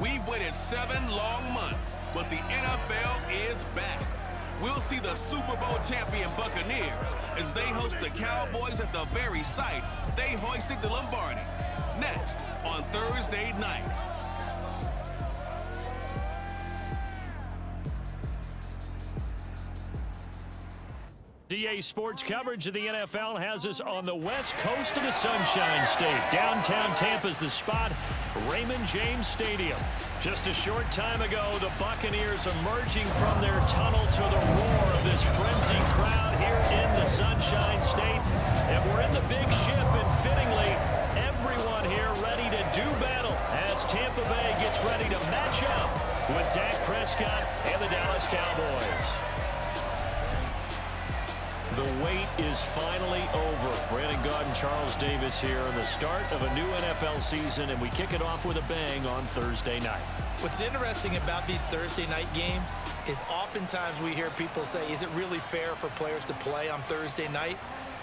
We've waited 7 long months, but the NFL is back. We'll see the Super Bowl champion Buccaneers as they host the Cowboys at the very site they hoisted the Lombardi. Next on Thursday night. DA Sports coverage of the NFL has us on the west coast of the Sunshine State. Downtown Tampa's the spot, Raymond James Stadium. Just a short time ago, the Buccaneers emerging from their tunnel to the roar of this frenzied crowd here in the Sunshine State. And we're in the big ship, and fittingly, everyone here ready to do battle as Tampa Bay gets ready to match up with Dak Prescott and the Dallas Cowboys. The wait is finally over. Brandon Gaudin, Charles Davis here on the start of a new NFL season, and we kick it off with a bang on Thursday night. What's interesting about these Thursday night games is oftentimes we hear people say, is it really fair for players to play on Thursday night?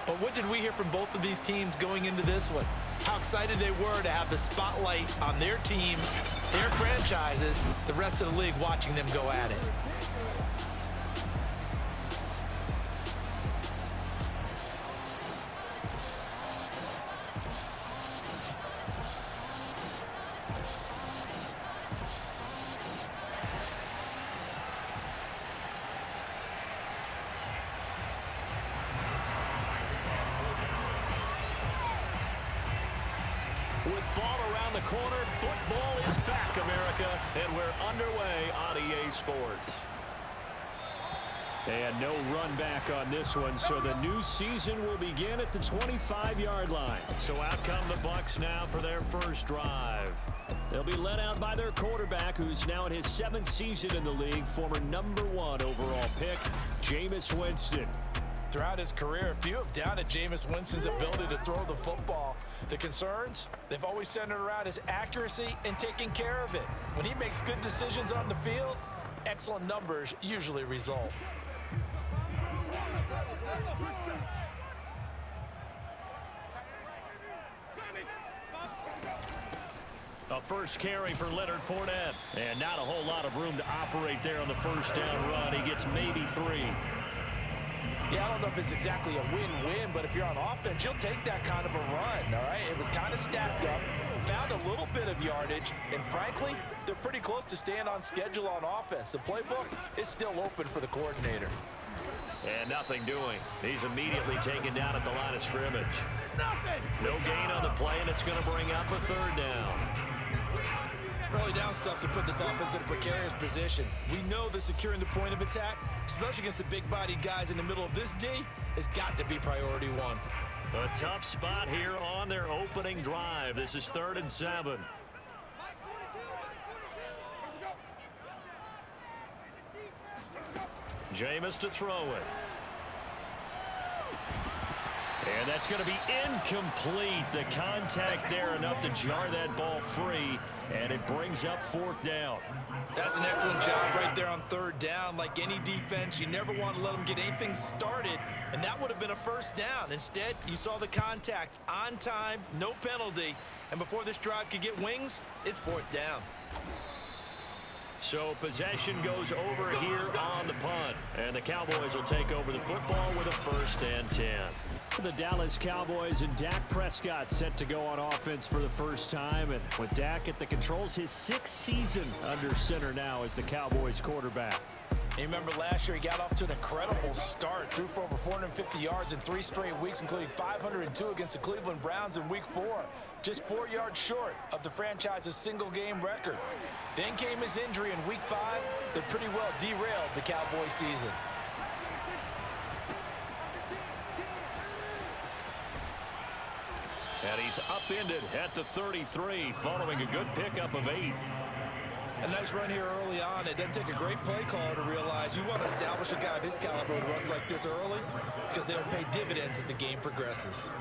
But what did we hear from both of these teams going into this one? How excited they were to have the spotlight on their teams, their franchises, the rest of the league watching them go at it. With fall around the corner, football is back, America, and we're underway on EA Sports. And no run back on this one, so the new season will begin at the 25-yard line. So out come the Bucs now for their first drive. They'll be led out by their quarterback, who's now in his 7th season in the league, former #1 overall pick, Jameis Winston. Throughout his career, few have doubted Jameis Winston's ability to throw the football. The concerns, they've always centered around his accuracy and taking care of it. When he makes good decisions on the field, excellent numbers usually result. A first carry for Leonard Fournette. And not a whole lot of room to operate there on the first down run. He gets maybe 3. Yeah, I don't know if it's exactly a win-win, but if you're on offense, you'll take that kind of a run, all right? It was kind of stacked up, found a little bit of yardage, and frankly, they're pretty close to staying on schedule on offense. The playbook is still open for the coordinator. And nothing doing. He's immediately taken down at the line of scrimmage. No gain on the play, and it's going to bring up a 3rd down. Early down stuffs will put this offense in a precarious position. We know that securing the point of attack, especially against the big-bodied guys in the middle of this D, has got to be priority 1. A tough spot here on their opening drive. This is 3rd and 7. Jameis to throw it. And that's going to be incomplete. The contact there enough to jar that ball free, and it brings up 4th down. That's an excellent job right there on 3rd down. Like any defense, you never want to let them get anything started, and that would have been a 1st down. Instead, you saw the contact on time, no penalty, and before this drive could get wings, it's 4th down. So possession goes over here on the punt, and the Cowboys will take over the football with a 1st and 10. The Dallas Cowboys and Dak Prescott set to go on offense for the first time, and with Dak at the controls, his 6th season under center now as the Cowboys quarterback. You remember last year he got off to an incredible start, threw for over 450 yards in 3 straight weeks, including 502 against the Cleveland Browns in Week 4. Just 4 yards short of the franchise's single-game record. Then came his injury in Week 5 that pretty well derailed the Cowboys season. And he's upended at the 33 following a good pickup of 8. A nice run here early on. It doesn't take a great play caller to realize you want to establish a guy of his caliber who runs like this early because they'll pay dividends as the game progresses.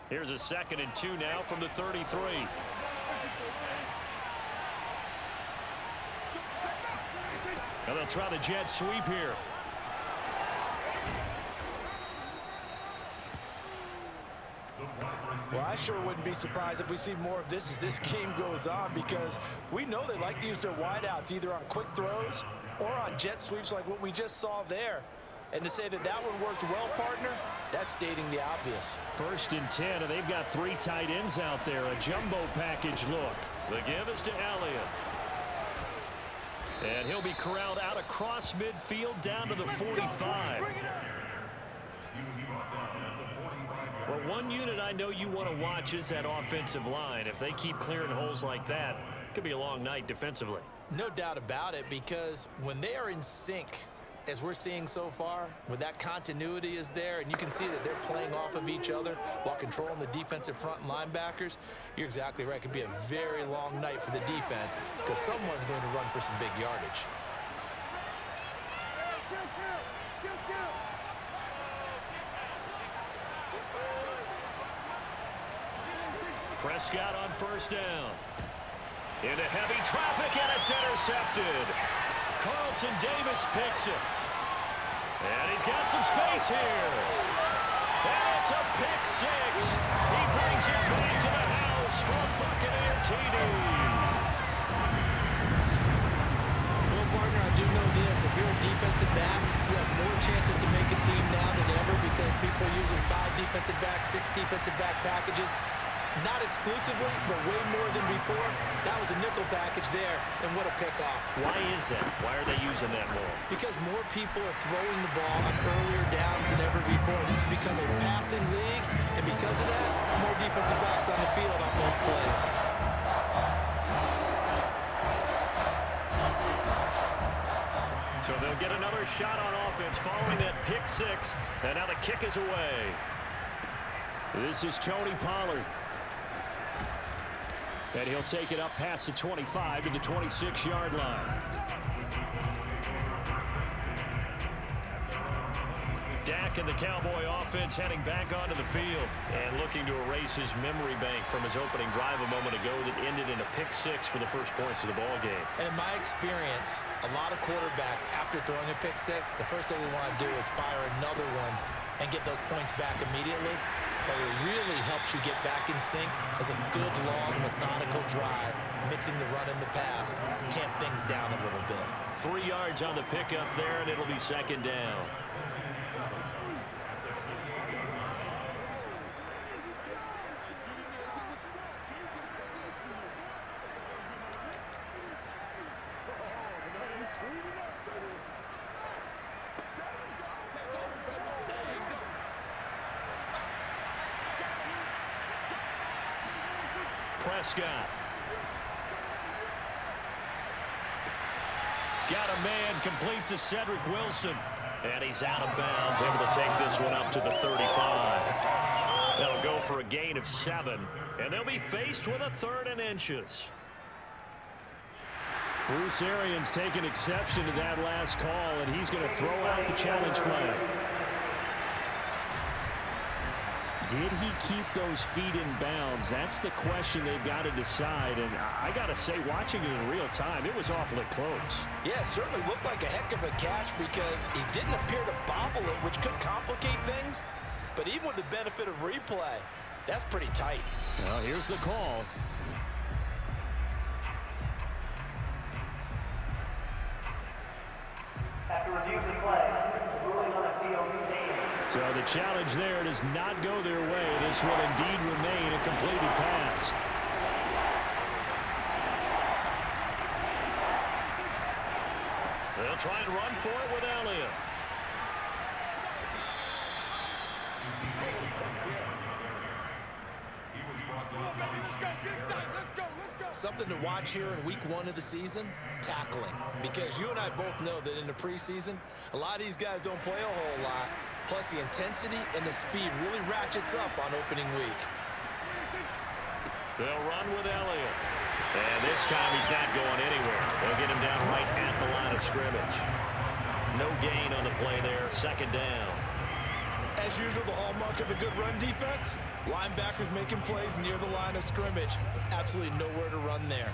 Here's a 2nd and 2 now from the 33. And they'll try the jet sweep here. Well, I sure wouldn't be surprised if we see more of this as this game goes on, because we know they like to use their wideouts either on quick throws or on jet sweeps like what we just saw there. And to say that that one worked well, partner, that's stating the obvious. 1st and 10, and they've got 3 tight ends out there. A jumbo package look. The give is to Elliott. And he'll be corralled out across midfield down to the 45. Well, one unit I know you want to watch is that offensive line. If they keep clearing holes like that, it could be a long night defensively. No doubt about it, because when they are in sync, as we're seeing so far, when that continuity is there and you can see that they're playing off of each other while controlling the defensive front and linebackers, you're exactly right. It could be a very long night for the defense because someone's going to run for some big yardage. Prescott on 1st down. Into heavy traffic, and it's intercepted. Carlton Davis picks it. And he's got some space here. And it's a pick 6. He brings it back to the house for a Buccaneer TD. Well, partner, I do know this. If you're a defensive back, you have more chances to make a team now than ever because people are using 5 defensive backs, 6 defensive back packages. Not exclusively, but way more than before. That was a nickel package there, and what a pickoff. Why is that? Why are they using that more? Because more people are throwing the ball on earlier downs than ever before. This has become a passing league, and because of that, more defensive backs on the field on most plays. So they'll get another shot on offense following that pick 6, and now the kick is away. This is Tony Pollard. And he'll take it up past the 25 to the 26-yard line. Dak and the Cowboy offense heading back onto the field and looking to erase his memory bank from his opening drive a moment ago that ended in a pick 6 for the first points of the ball game. And in my experience, a lot of quarterbacks, after throwing a pick 6, the first thing they want to do is fire another one and get those points back immediately. But it really helps you get back in sync as a good, long, methodical drive, mixing the run and the pass, tamp things down a little bit. 3 yards on the pickup there, and it'll be 2nd down. Prescott. Got a man complete to Cedric Wilson. And he's out of bounds, able to take this one up to the 35. They'll go for a gain of 7. And they'll be faced with a 3rd and inches. Bruce Arians taking exception to that last call, and he's going to throw out the challenge flag. Did he keep those feet in bounds? That's the question they've got to decide. And I got to say, watching it in real time, it was awfully close. Yeah, it certainly looked like a heck of a catch because he didn't appear to bobble it, which could complicate things. But even with the benefit of replay, that's pretty tight. Well, here's the call. After review of the play, ruling on the field remains. So the challenge there does not go their way. This will indeed remain a completed pass. They'll try and run for it with Elliott. Something to watch here in week 1 of the season, tackling. Because you and I both know that in the preseason, a lot of these guys don't play a whole lot. Plus the intensity and the speed really ratchets up on opening week. They'll run with Elliott. And this time he's not going anywhere. They'll get him down right at the line of scrimmage. No gain on the play there, 2nd down. As usual, the hallmark of a good run defense, linebackers making plays near the line of scrimmage. Absolutely nowhere to run there.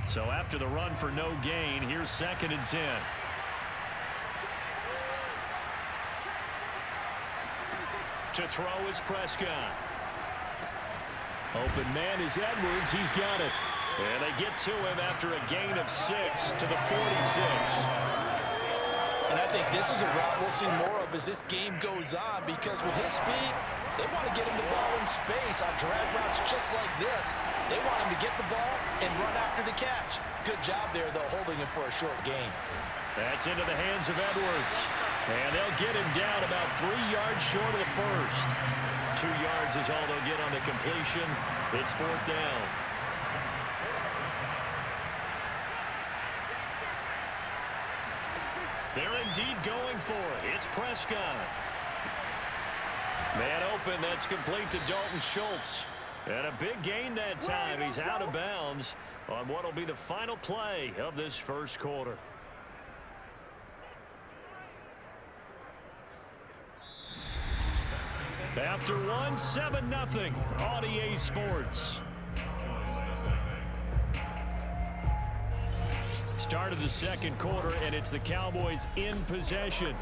So after the run for no gain, here's 2nd and 10. To throw is Prescott. Open man is Edwards. He's got it. And they get to him after a gain of 6 to the 46. And I think this is a route we'll see more of as this game goes on, because with his speed, they want to get him the ball in space on drag routes just like this. They want him to get the ball and run after the catch. Good job there, though, holding him for a short gain. That's into the hands of Edwards. And they'll get him down about 3 yards short of the first. 2 yards is all they'll get on the completion. It's 4th down. They're indeed going for it. It's Prescott. Man open. That's complete to Dalton Schultz. And a big gain that time. He's out of bounds on what will be the final play of this first quarter. After 1, 7-0 on EA Sports. Start of the second quarter, and it's the Cowboys in possession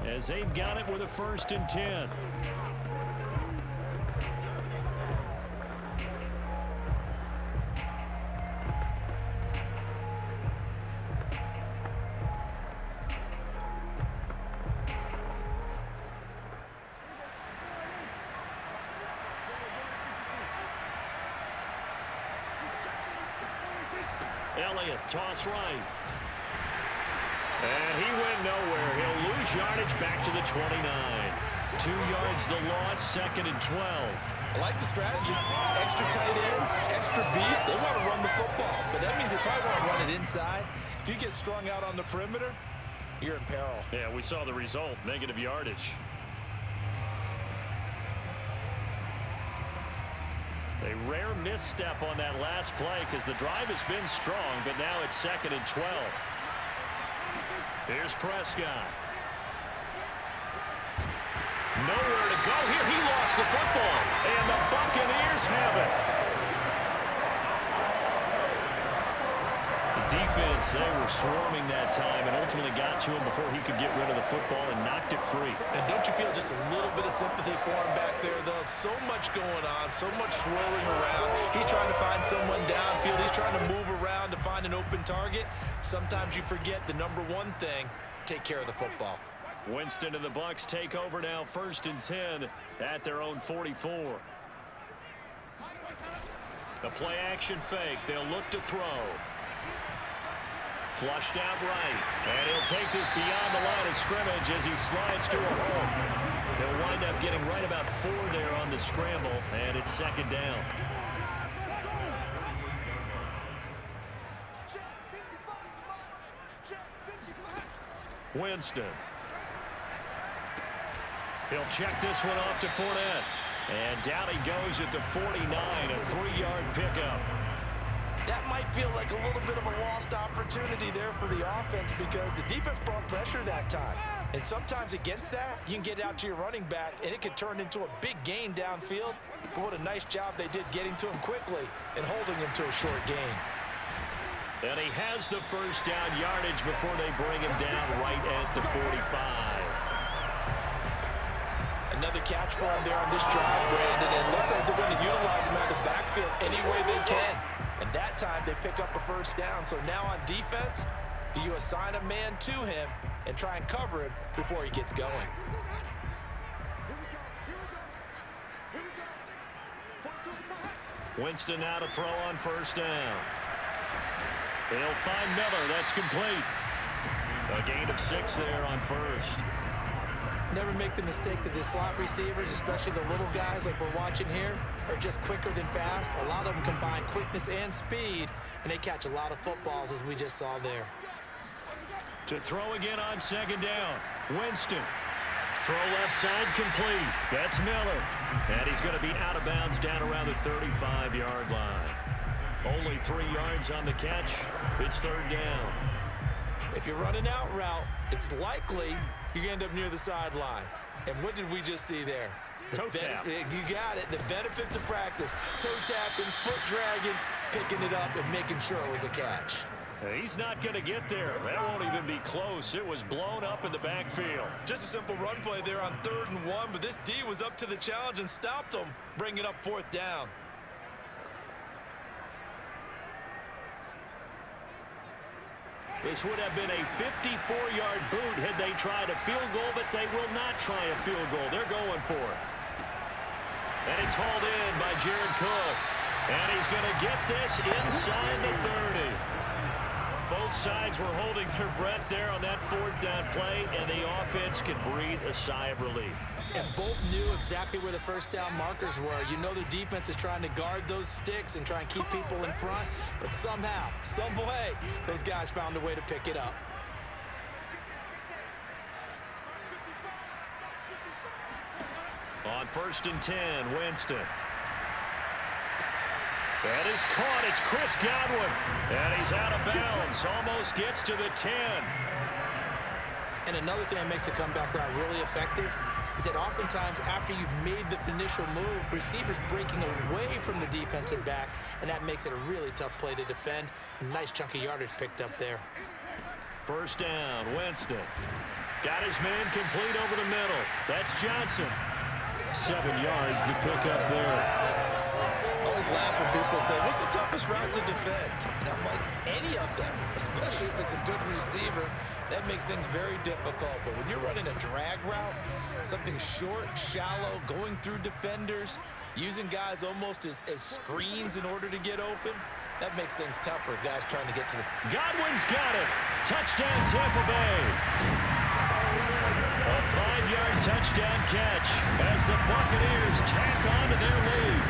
as they've got it with a 1st and 10. Elliott, toss right. And he went nowhere. He'll lose yardage back to the 29. 2 yards the loss, 2nd and 12. I like the strategy. Extra tight ends, extra beef. They want to run the football, but that means they probably want to run it inside. If you get strung out on the perimeter, you're in peril. Yeah, we saw the result, negative yardage. A rare misstep on that last play because the drive has been strong, but now it's 2nd and 12. Here's Prescott. Nowhere to go here. He lost the football, and the Buccaneers have it. The defense, they were swarming that time and ultimately got to him before he could get rid of the football and knocked it free. And don't you feel just a little bit of sympathy for him back there, though? So much going on, so much swirling around. He's trying to find someone downfield. He's trying to move around to find an open target. Sometimes you forget the number one thing, take care of the football. Winston and the Bucs take over now, 1st and 10 at their own 44. The play action fake. They'll look to throw. Flushed out right. And he'll take this beyond the line of scrimmage as he slides to a hole. He'll wind up getting right about 4 there on the scramble, and it's 2nd down. Winston. He'll check this one off to Fournette. And down he goes at the 49, a 3-yard pickup. That might feel like a little bit of a lost opportunity there for the offense because the defense brought pressure that time. And sometimes against that, you can get out to your running back, and it could turn into a big gain downfield. But what a nice job they did getting to him quickly and holding him to a short gain. And he has the 1st down yardage before they bring him down right at the 45. Another catch for him there on this drive, Brandon, and it looks like they're going to utilize him out of the backfield any way they can. And that time they pick up a 1st down. So now on defense, do you assign a man to him and try and cover him before he gets going? Winston now to throw on 1st down. He'll find Miller. That's complete. A gain of 6 there on 1st. Never make the mistake that the slot receivers, especially the little guys like we're watching here, are just quicker than fast. A lot of them combine quickness and speed, and they catch a lot of footballs, as we just saw there. To throw again on 2nd down. Winston. Throw left side complete. That's Miller. And he's going to be out of bounds down around the 35-yard line. Only 3 yards on the catch. It's 3rd down. If you run an out route, it's likely you're going to end up near the sideline. And what did we just see there? Toe tap. You got it. The benefits of practice. Toe tapping, foot dragging. picking it up and making sure it was a catch. He's not going to get there. That won't even be close. It was blown up in the backfield. Just a simple run play there on 3rd and 1, but this D was up to the challenge and stopped him, bringing up 4th down. This would have been a 54-yard boot had they tried a field goal, but they will not try a field goal. They're going for it. And it's hauled in by Jared Cook. And he's going to get this inside the 30. Both sides were holding their breath there on that 4th down play, and the offense can breathe a sigh of relief. And both knew exactly where the 1st down markers were. You know the defense is trying to guard those sticks and try and keep people in front, but somehow, some way, those guys found a way to pick it up. On 1st and 10, Winston. That is caught. It's Chris Godwin. And he's out of bounds. Almost gets to the 10. And another thing that makes the comeback route really effective is that oftentimes after you've made the initial move, receivers breaking away from the defensive back, and that makes it a really tough play to defend. A nice chunk of yardage picked up there. 1st down, Winston. Got his man complete over the middle. That's Johnson. 7 yards, the pickup there. Always laugh when people say, what's the toughest route to defend? And I'm like, any of them, especially if it's a good receiver. That makes things very difficult. But when you're running a drag route, something short, shallow, going through defenders, using guys almost as screens in order to get open, that makes things tough for guys trying to get to the... Godwin's got it. Touchdown, Tampa Bay. A 5-yard touchdown catch as the Buccaneers tack on to their lead.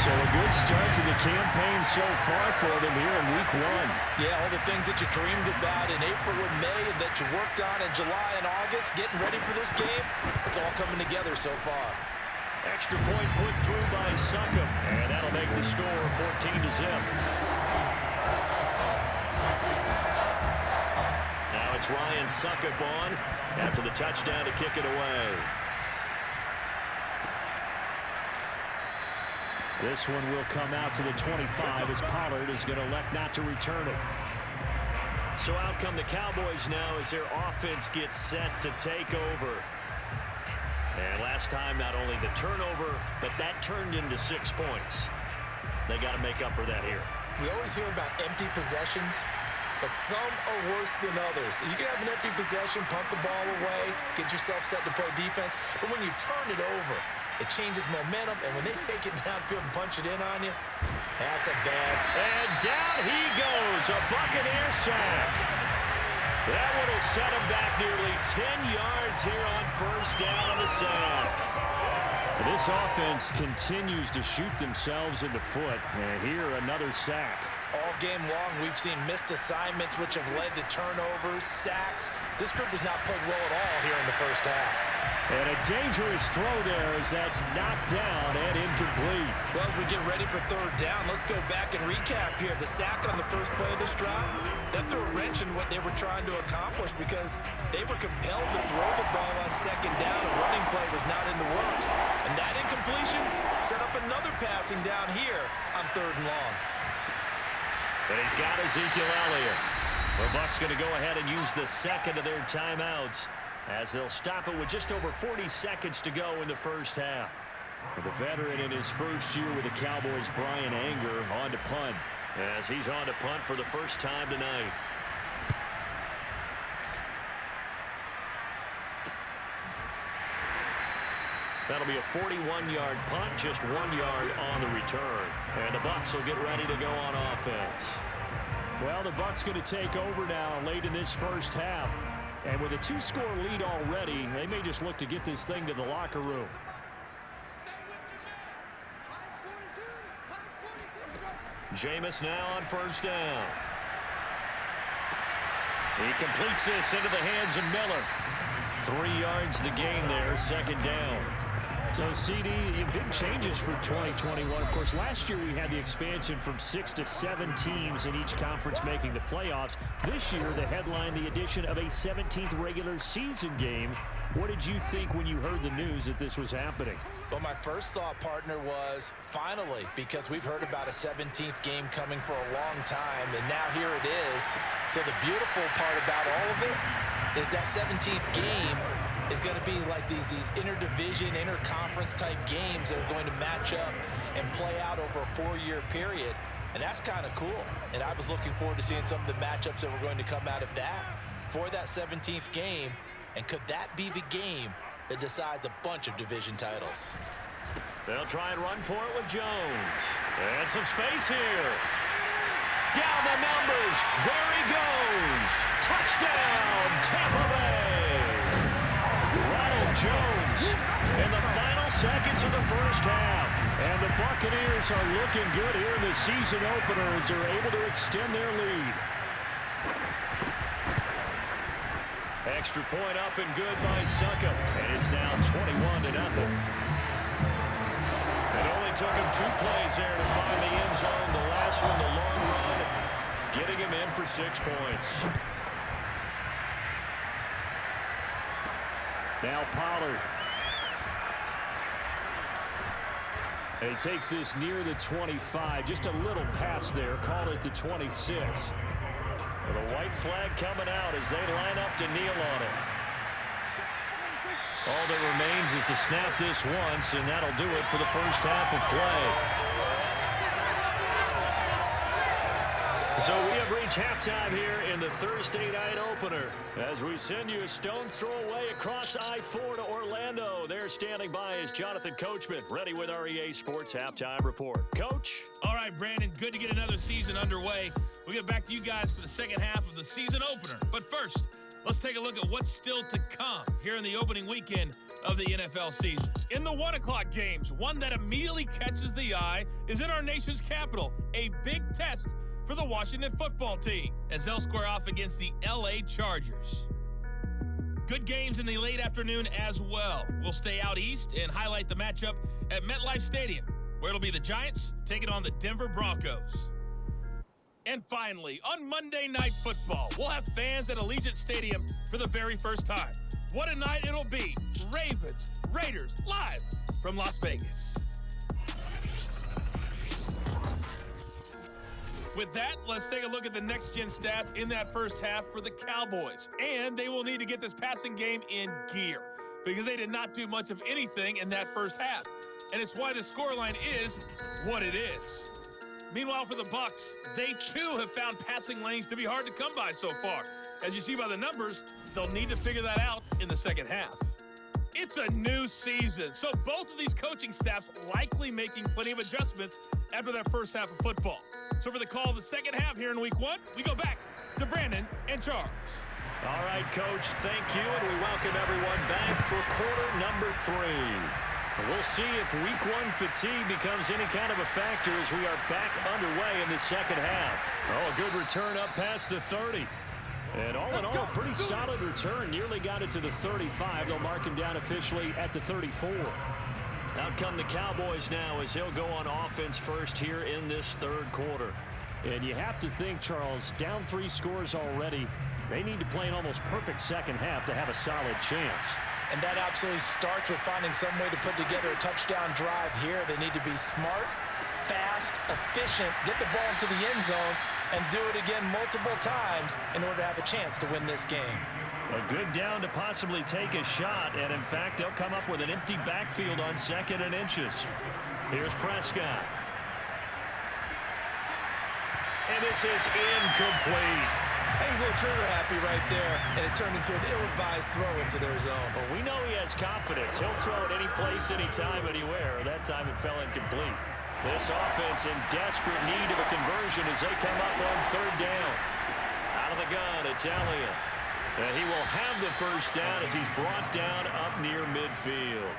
So a good start to the campaign so far for them here in week 1. Yeah, all the things that you dreamed about in April and May and that you worked on in July and August, getting ready for this game, it's all coming together so far. Extra point put through by Succop, and that'll make the score 14-0. Now it's Ryan Succop on after the touchdown to kick it away. This one will come out to the 25 as Pollard is going to elect not to return it. So out come the Cowboys now as their offense gets set to take over. And last time, not only the turnover, but that turned into 6 points. They got to make up for that here. We always hear about empty possessions, but some are worse than others. You can have an empty possession, punt the ball away, get yourself set to play defense, but when you turn it over, it changes momentum, and when they take it downfield and punch it in on you, that's a bad. And down he goes, a Buccaneer sack. That one will set him back nearly 10 yards here on 1st down on the sack. This offense continues to shoot themselves in the foot, and here another sack. All game long, we've seen missed assignments, which have led to turnovers, sacks. This group has not played well at all here in the 1st half. And a dangerous throw there as that's knocked down and incomplete. Well, as we get ready for 3rd down, let's go back and recap here. The sack on the first play of this drive, that threw a wrench in what they were trying to accomplish because they were compelled to throw the ball on 2nd down. A running play was not in the works. And that incompletion set up another passing down here on 3rd and long. And he's got Ezekiel Elliott. The Bucs going to go ahead and use the second of their timeouts as they'll stop it with just over 40 seconds to go in the 1st half. The veteran in his 1st year with the Cowboys, Brian Anger, on to punt as he's on to punt for the first time tonight. That'll be a 41-yard punt, just 1 yard on the return. And the Bucs will get ready to go on offense. Well, the Bucs going to take over now late in this 1st half. And with a 2-score lead already, they may just look to get this thing to the locker room. Jameis now on 1st down. He completes this into the hands of Miller. 3 yards the gain there, 2nd down. So, CD, big changes for 2021. Of course, last year we had the expansion from 6 to 7 teams in each conference making the playoffs. This year, the headline, the addition of a 17th regular season game. What did you think when you heard the news that this was happening? Well, my first thought, partner, was finally, because we've heard about a 17th game coming for a long time, and now here it is. So the beautiful part about all of it is that 17th game is going to be like these interdivision, interconference type games that are going to match up and play out over a 4-year period. And that's kind of cool. And I was looking forward to seeing some of the matchups that were going to come out of that for that 17th game. And could that be the game that decides a bunch of division titles? They'll try and run for it with Jones. And some space here. Down the numbers. There he goes. Touchdown, Tampa Bay. Ronald Jones in the final seconds of the first half. And the Buccaneers are looking good here in the season opener as they're able to extend their lead. Extra point up and good by Succa. And it's now 21-0. It only took him 2 plays there to find the end zone. The last one, the long run, getting him in for 6 points. Now Pollard. And he takes this near the 25. Just a little pass there. Call it the 26. With a white flag coming out as they line up to kneel on it. All that remains is to snap this once, and that'll do it for the first half of play. So we have reached halftime here in the Thursday night opener as we send you a stone's throw away across I-4 to Orlando. There standing by is Jonathan Coachman, ready with our EA Sports Halftime Report. Coach? All right, Brandon, good to get another season underway. We'll get back to you guys for the second half of the season opener. But first, let's take a look at what's still to come here in the opening weekend of the NFL season. In the 1 o'clock games, one that immediately catches the eye is in our nation's capital, a big test for the Washington football team as they'll square off against the LA Chargers. Good games in the late afternoon as well. We'll stay out east and highlight the matchup at MetLife Stadium, where it'll be the Giants taking on the Denver Broncos. And finally, on Monday Night Football, we'll have fans at Allegiant Stadium for the very first time. What a night it'll be. Ravens, Raiders, live from Las Vegas. With that, let's take a look at the next-gen stats in that first half for the Cowboys. And they will need to get this passing game in gear because they did not do much of anything in that first half. And it's why the scoreline is what it is. Meanwhile, for the Bucs, they too have found passing lanes to be hard to come by so far. As you see by the numbers, they'll need to figure that out in the second half. It's a new season, so both of these coaching staffs likely making plenty of adjustments after that first half of football. So for the call of the second half here in week 1, we go back to Brandon and Charles. All right, Coach, thank you, and we welcome everyone back for quarter number 3. We'll see if week 1 fatigue becomes any kind of a factor as we are back underway in the second half. Oh, a good return up past the 30. And all in all, a pretty solid return. Nearly got it to the 35. They'll mark him down officially at the 34. Out come the Cowboys now as he'll go on offense first here in this third quarter. And you have to think, Charles, down 3 scores already. They need to play an almost perfect second half to have a solid chance. And that absolutely starts with finding some way to put together a touchdown drive here. They need to be smart, fast, efficient, get the ball into the end zone, and do it again multiple times in order to have a chance to win this game. A good down to possibly take a shot, and in fact, they'll come up with an empty backfield on 2nd and inches. Here's Prescott. And this is incomplete. He's a little trigger happy right there, and it turned into an ill-advised throw into their zone. Well, we know he has confidence. He'll throw it any place, anytime, anywhere. That time it fell incomplete. This offense in desperate need of a conversion as they come up on 3rd down. Out of the gun, it's Elliott. And he will have the first down as he's brought down up near midfield.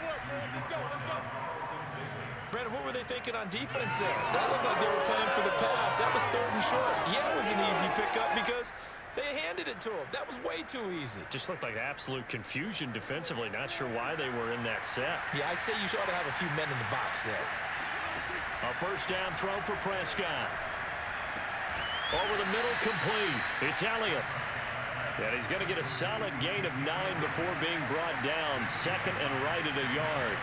Brandon, what were they thinking on defense there? That looked like they were playing for the pass. That was 3rd and short. Yeah, it was an easy pickup because They handed it to him. That was way too easy. Just looked like absolute confusion defensively. Not sure why they were in that set. Yeah, I'd say you ought to have a few men in the box there. A first down throw for Prescott. Over the middle, complete. It's Elliott. And he's going to get a solid gain of 9 before being brought down. Second and right at a yard.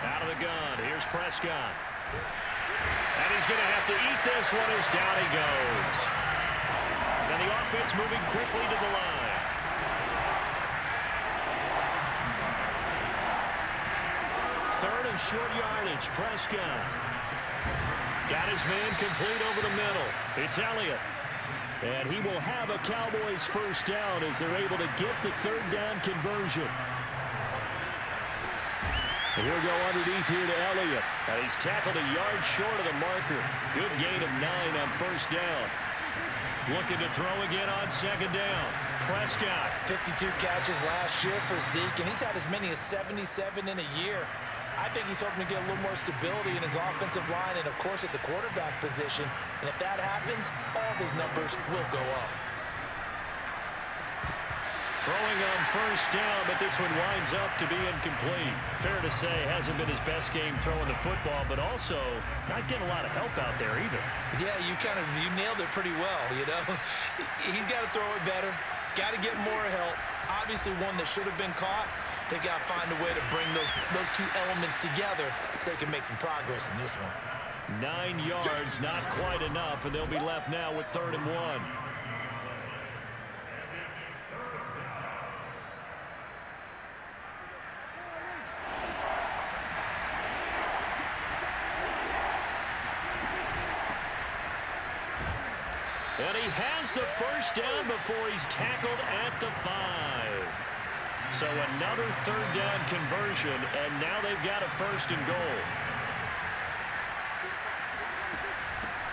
Out of the gun. Here's Prescott. And he's going to have to eat this one as down he goes. And the offense moving quickly to the line. Third and short yardage. Prescott. Got his man complete over the middle. It's Elliott. And he will have a Cowboys first down as they're able to get the third down conversion. And he'll go underneath here to Elliott. And he's tackled a yard short of the marker. Good gain of 9 on first down. Looking to throw again on second down. Prescott. 52 catches last year for Zeke, and he's had as many as 77 in a year. I think he's hoping to get a little more stability in his offensive line and, of course, at the quarterback position. And if that happens, all of his numbers will go up. Throwing on first down, but this one winds up to be incomplete. Fair to say, hasn't been his best game throwing the football, but also not getting a lot of help out there either. Yeah, you nailed it pretty well, you know. He's got to throw it better. Got to get more help. Obviously, one that should have been caught. They got to find a way to bring those two elements together so they can make some progress in this one. 9 yards, not quite enough, and they'll be left now with 3rd and 1. And he has the first down before he's tackled at the 5. So another third down conversion, and now they've got a 1st and goal.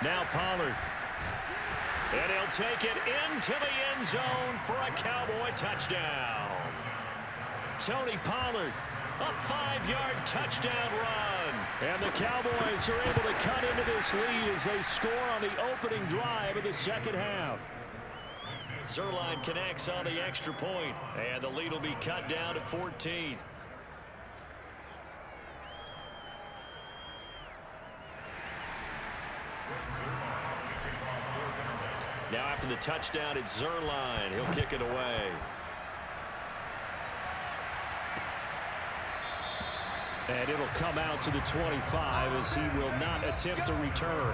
Now Pollard. And he'll take it into the end zone for a Cowboy touchdown. Tony Pollard, a 5-yard touchdown run. And the Cowboys are able to cut into this lead as they score on the opening drive of the second half. Zerline connects on the extra point, and the lead will be cut down to 14. Now after the touchdown, it's Zerline. He'll kick it away. And it'll come out to the 25 as he will not attempt to return.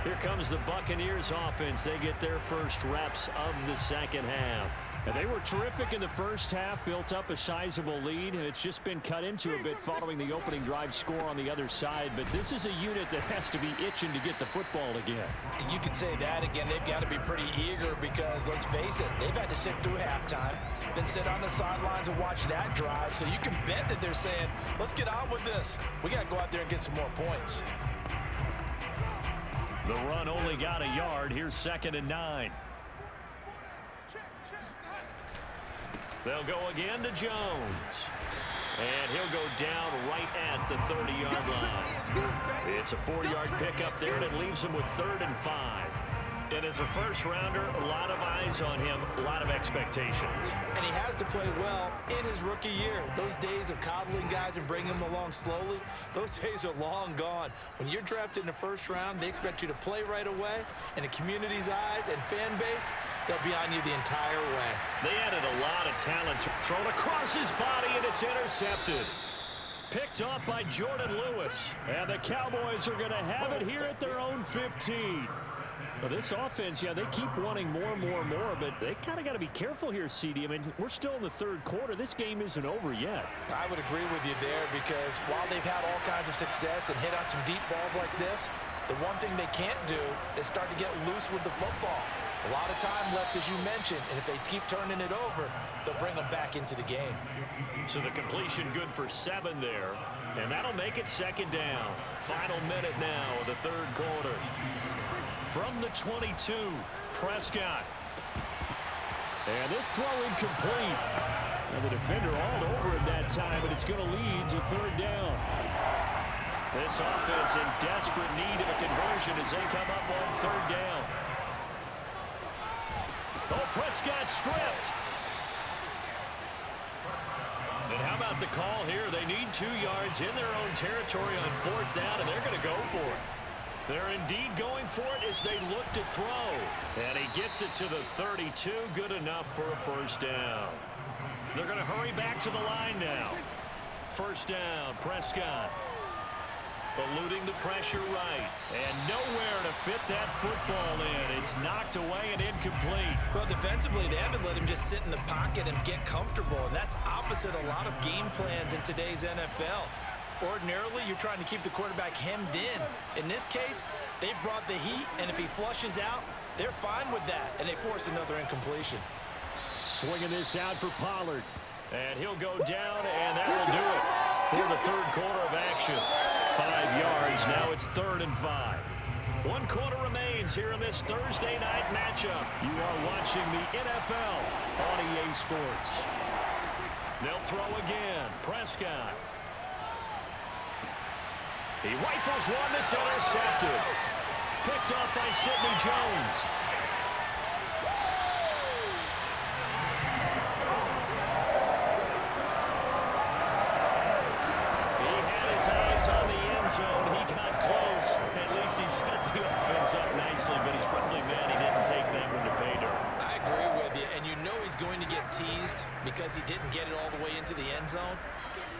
Here comes the Buccaneers offense. They get their first reps of the second half. And they were terrific in the first half, built up a sizable lead, and it's just been cut into a bit following the opening drive score on the other side. But this is a unit that has to be itching to get the football again. And you can say that again. They've got to be pretty eager because, let's face it, they've had to sit through halftime, then sit on the sidelines and watch that drive. So you can bet that they're saying, let's get on with this. We got to go out there and get some more points. The run only got a yard. Here's 2nd and 9. They'll go again to Jones. And he'll go down right at the 30-yard line. It's a 4-yard pickup there, and it leaves him with 3rd and 5. And as a first-rounder, a lot of eyes on him, a lot of expectations. And he has to play well in his rookie year. Those days of coddling guys and bringing them along slowly, those days are long gone. When you're drafted in the first round, they expect you to play right away. And the community's eyes and fan base, they'll be on you the entire way. They added a lot of talent. Thrown across his body, and it's intercepted. Picked off by Jordan Lewis. And the Cowboys are going to have it here at their own 15. Well, this offense, yeah, they keep wanting more, but they kind of got to be careful here, CD. I mean, we're still in the 3rd quarter. This game isn't over yet. I would agree with you there because while they've had all kinds of success and hit on some deep balls like this, the one thing they can't do is start to get loose with the football. A lot of time left, as you mentioned, and if they keep turning it over, they'll bring them back into the game. So the completion good for 7 there, and that'll make it 2nd down. Final minute now of the 3rd quarter. From the 22, Prescott. And this throw incomplete. Now the defender all over him that time, but it's going to lead to 3rd down. This offense in desperate need of a conversion as they come up on third down. Oh, Prescott stripped. And how about the call here? They need 2 yards in their own territory on fourth down, and they're going to go for it. They're indeed going for it as they look to throw. And he gets it to the 32. Good enough for a first down. They're going to hurry back to the line now. First down, Prescott. Eluding the pressure right. And nowhere to fit that football in. It's knocked away and incomplete. Well, defensively, they haven't let him just sit in the pocket and get comfortable. And that's opposite a lot of game plans in today's NFL. Ordinarily, you're trying to keep the quarterback hemmed in. In this case, they brought the heat, and if he flushes out, they're fine with that. And they force another incompletion. Swinging this out for Pollard. And he'll go down, and that will do it for the third quarter of action. 5 yards. Now it's 3rd and 5. 1 quarter remains here in this Thursday night matchup. You are watching the NFL on EA Sports. They'll throw again. Prescott. He rifles one that's intercepted. Picked up by Sidney Jones. On the end zone, he got close. At least he set the offense up nicely, but he's probably mad he didn't take that one to pay dirt. I agree with you, and you know he's going to get teased because he didn't get it all the way into the end zone.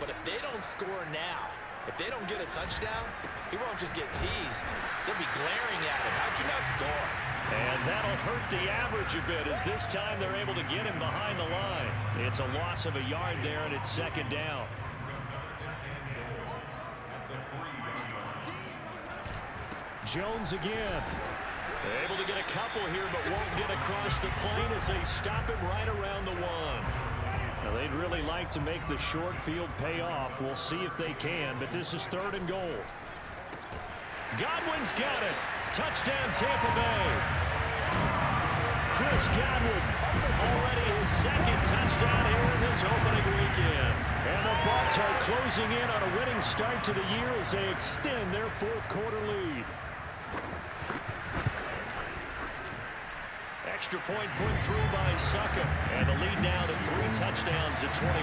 But if they don't score now, if they don't get a touchdown, he won't just get teased. They'll be glaring at him. How'd you not score? And that'll hurt the average a bit as this time they're able to get him behind the line. It's a loss of a yard there, and it's 2nd down. Jones again. They're able to get a couple here, but won't get across the plane as they stop him right around the 1. Now, they'd really like to make the short field pay off. We'll see if they can, but this is 3rd and goal. Godwin's got it. Touchdown, Tampa Bay. Chris Godwin, already his 2nd touchdown here in this opening weekend. And the Bucs are closing in on a winning start to the year as they extend their 4th quarter lead. Extra point put through by Succa. And the lead now to 3 touchdowns at 21.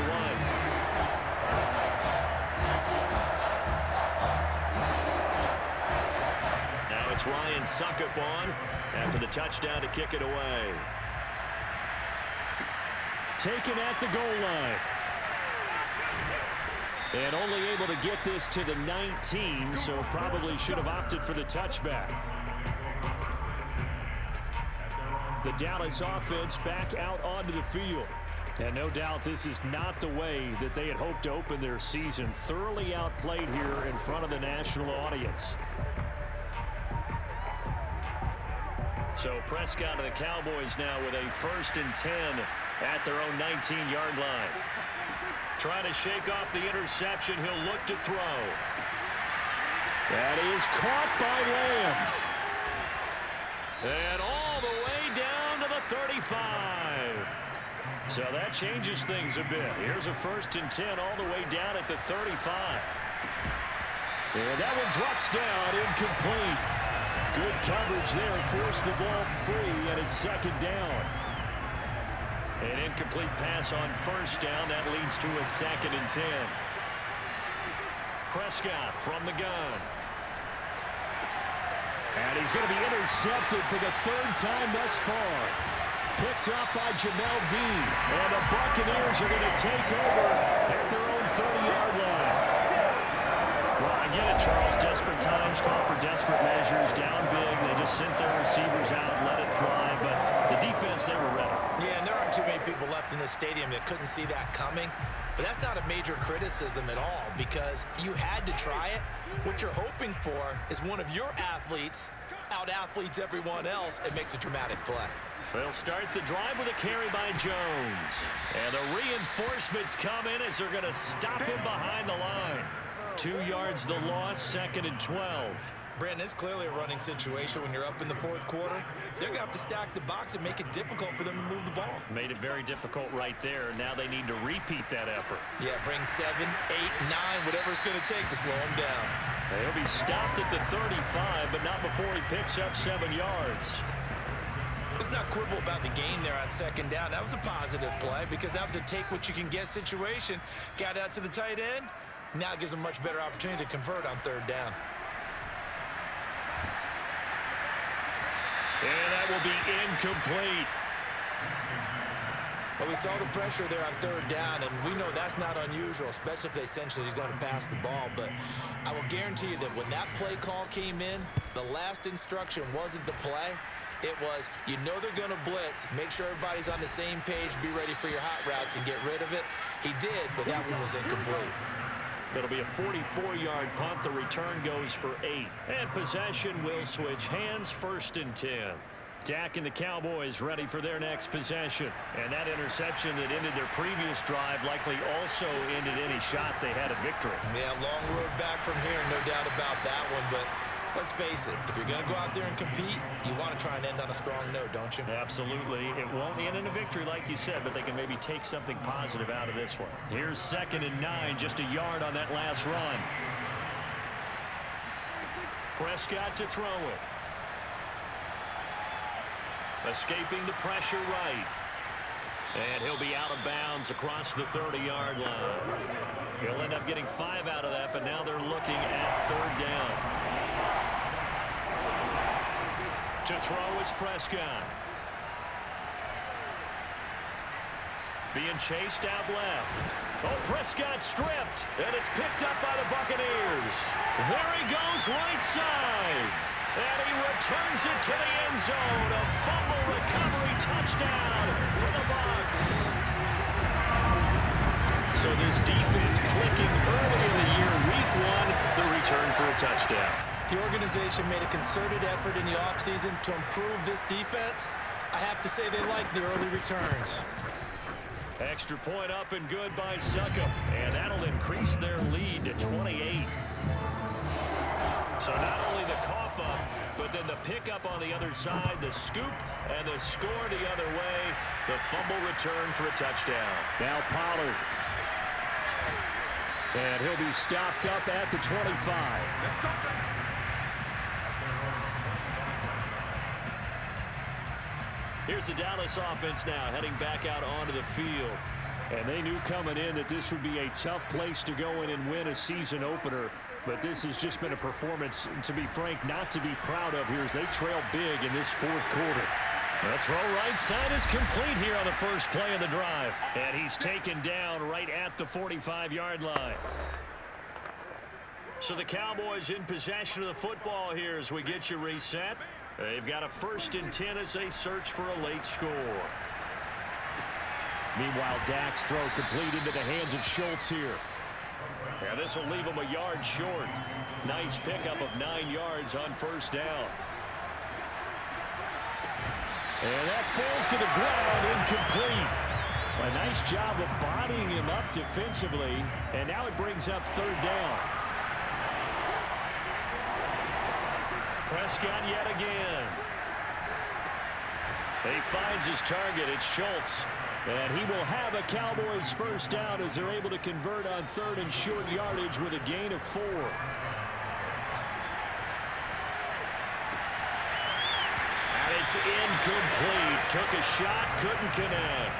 Now it's Ryan Suckup on after the touchdown to kick it away. Taken at the goal line. And only able to get this to the 19, so probably should have opted for the touchback. The Dallas offense back out onto the field. And no doubt this is not the way that they had hoped to open their season. Thoroughly outplayed here in front of the national audience. So Prescott and the Cowboys now with a 1st and 10 at their own 19-yard line. Trying to shake off the interception. He'll look to throw. That is caught by Lamb. And all the way down to the 35. So that changes things a bit. Here's a 1st and 10 all the way down at the 35. And that one drops down, incomplete. Good coverage there, forced the ball free, and it's 2nd down. An incomplete pass on 1st down. That leads to a 2nd and 10. Prescott from the gun. And he's going to be intercepted for the 3rd time thus far. Picked up by Jamel Dean. And the Buccaneers are going to take over at their own 30-yard line. Well, I get it, Charles. Desperate times call for desperate measures. Down big. They just sent their receivers out and let it fly. But the defense, they were ready. Yeah, and there aren't too many people left in this stadium that couldn't see that coming. But that's not a major criticism at all because you had to try it. What you're hoping for is one of your athletes out-athletes everyone else and makes a dramatic play. They'll start the drive with a carry by Jones. And the reinforcements come in as they're going to stop him behind the line. 2 yards the loss, 2nd and 12. Brandon, it's clearly a running situation when you're up in the 4th quarter. They're going to have to stack the box and make it difficult for them to move the ball. Made it very difficult right there. Now they need to repeat that effort. Yeah, bring 7, 8, 9, whatever it's going to take to slow them down. He'll be stopped at the 35, but not before he picks up 7 yards. Let's not quibble about the gain there on second down. That was a positive play because that was a take-what-you-can-get situation. Got out to the tight end. Now it gives him a much better opportunity to convert on third down. And that will be incomplete. Well, we saw the pressure there on third down, and we know that's not unusual, especially if they essentially he's going to pass the ball. But I will guarantee you that when that play call came in, the last instruction wasn't the play. It was, you know they're going to blitz. Make sure everybody's on the same page. Be ready for your hot routes and get rid of it. He did, but that one was incomplete. It'll be a 44-yard punt. The return goes for 8. And possession will switch hands, 1st and 10. Dak and the Cowboys ready for their next possession. And that interception that ended their previous drive likely also ended any shot they had at victory. Yeah, long road back from here, no doubt about that one. But let's face it, if you're going to go out there and compete, you want to try and end on a strong note, don't you? Absolutely. It won't end in a victory like you said, but they can maybe take something positive out of this one. Here's 2nd and 9, just a yard on that last run. Prescott to throw it. Escaping the pressure right. And he'll be out of bounds across the 30-yard line. He'll end up getting 5 out of that, but now they're looking at 3rd down. To throw is Prescott. Being chased out left. Oh, Prescott stripped, and it's picked up by the Buccaneers. There he goes right side. And he returns it to the end zone. A fumble recovery touchdown for the Bucs. So this defense clicking early in the year, week 1, the return for a touchdown. The organization made a concerted effort in the offseason to improve this defense. I have to say they like the early returns. Extra point up and good by Succop. And that'll increase their lead to 28. So not only the cough up, but then the pickup on the other side, the scoop, and the score the other way. The fumble return for a touchdown. Now Pollard. And he'll be stopped up at the 25. Here's the Dallas offense now heading back out onto the field. And they knew coming in that this would be a tough place to go in and win a season opener. But this has just been a performance, to be frank, not to be proud of here as they trail big in this 4th quarter. The throw right side is complete here on the first play of the drive. And he's taken down right at the 45-yard line. So the Cowboys in possession of the football here as we get you reset. They've got a 1st and 10 as they search for a late score. Meanwhile, Dak's throw complete into the hands of Schultz here. And this will leave him a yard short. Nice pickup of 9 yards on 1st down. And that falls to the ground, incomplete. A nice job of bodying him up defensively. And now it brings up 3rd down. Prescott yet again. He finds his target. It's Schultz. And he will have a Cowboys 1st down as they're able to convert on 3rd and short yardage with a gain of 4. And it's incomplete. Took a shot, couldn't connect.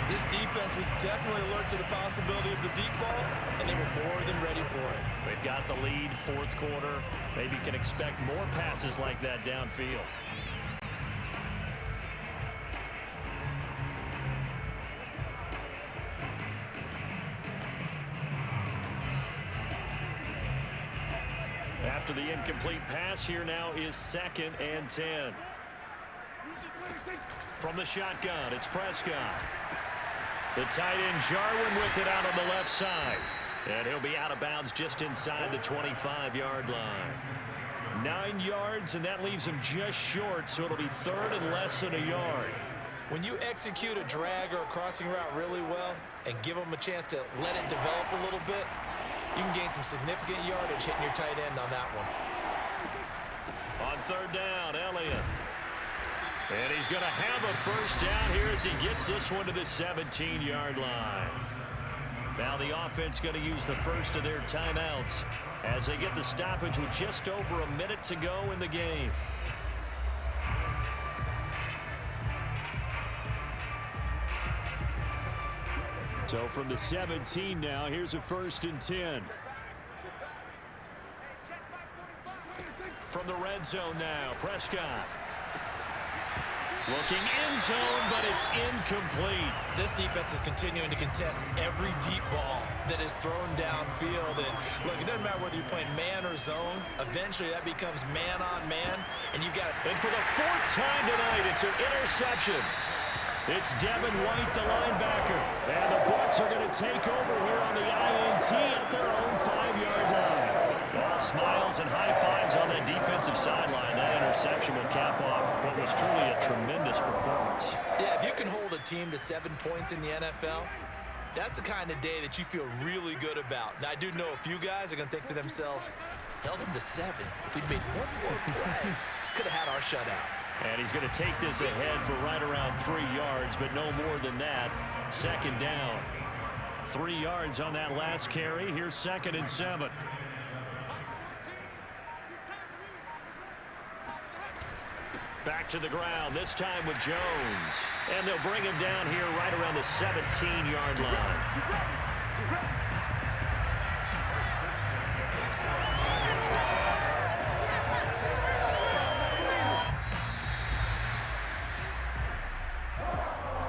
This defense was definitely alert to the possibility of the deep ball, and they were more than ready for it. They've got the lead, 4th quarter. Maybe can expect more passes like that downfield. After the incomplete pass, here now is 2nd and 10. From the shotgun, it's Prescott. The tight end Jarwin with it out on the left side. And he'll be out of bounds just inside the 25-yard line. 9 yards, and that leaves him just short, so it'll be 3rd and less than a yard. When you execute a drag or a crossing route really well and give them a chance to let it develop a little bit, you can gain some significant yardage hitting your tight end on that one. On 3rd down, Elliott. And he's going to have a 1st down here as he gets this one to the 17-yard line. Now the offense going to use the first of their timeouts as they get the stoppage with just over a minute to go in the game. So from the 17 now, here's a 1st and 10. From the red zone now, Prescott. Looking in zone, but it's incomplete. This defense is continuing to contest every deep ball that is thrown downfield. And look, it doesn't matter whether you're playing man or zone. Eventually, that becomes man on man, and you got. And for the 4th time tonight, it's an interception. It's Devin White, the linebacker, and the Bucs are going to take over here on the INT at their own 5-yard line. All smiles and high fives on that defensive sideline. That interception will cap off what was truly a tremendous performance. Yeah, if you can hold a team to 7 points in the NFL, that's the kind of day that you feel really good about. Now, I do know a few guys are going to think to themselves, held them to 7. If we'd made one more play, could have had our shutout. And he's going to take this ahead for right around 3 yards, but no more than that. 2nd down. 3 yards on that last carry. Here's 2nd and 7. Back to the ground, this time with Jones. And they'll bring him down here right around the 17-yard line.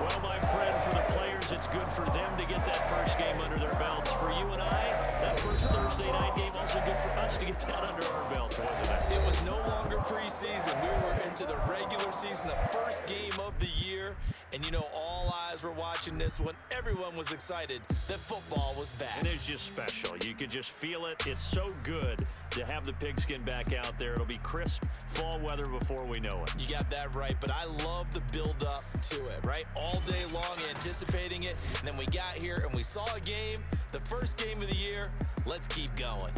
Well, my friend, for the players, it's good for them to get that first game under their belts. For you and I, that first Thursday night game also good for us to get that under our belts, wasn't it? It was no longer preseason. We were into the regular season, the first game of the year. And, you know, all eyes were watching this when everyone was excited that football was back. And it's just special. You could just feel it. It's so good to have the pigskin back out there. It'll be crisp fall weather before we know it. You got that right, but I love the build-up to it, right? All day long anticipating it, and then we got here and we saw a game, the first game of the year. Let's keep going.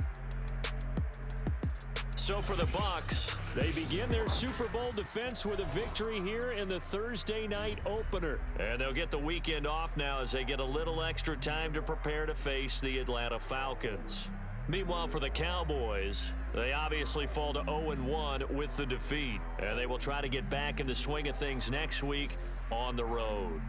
So for the Bucs, they begin their Super Bowl defense with a victory here in the Thursday night opener. And they'll get the weekend off now as they get a little extra time to prepare to face the Atlanta Falcons. Meanwhile, for the Cowboys, they obviously fall to 0-1 with the defeat. And they will try to get back in the swing of things next week on the road.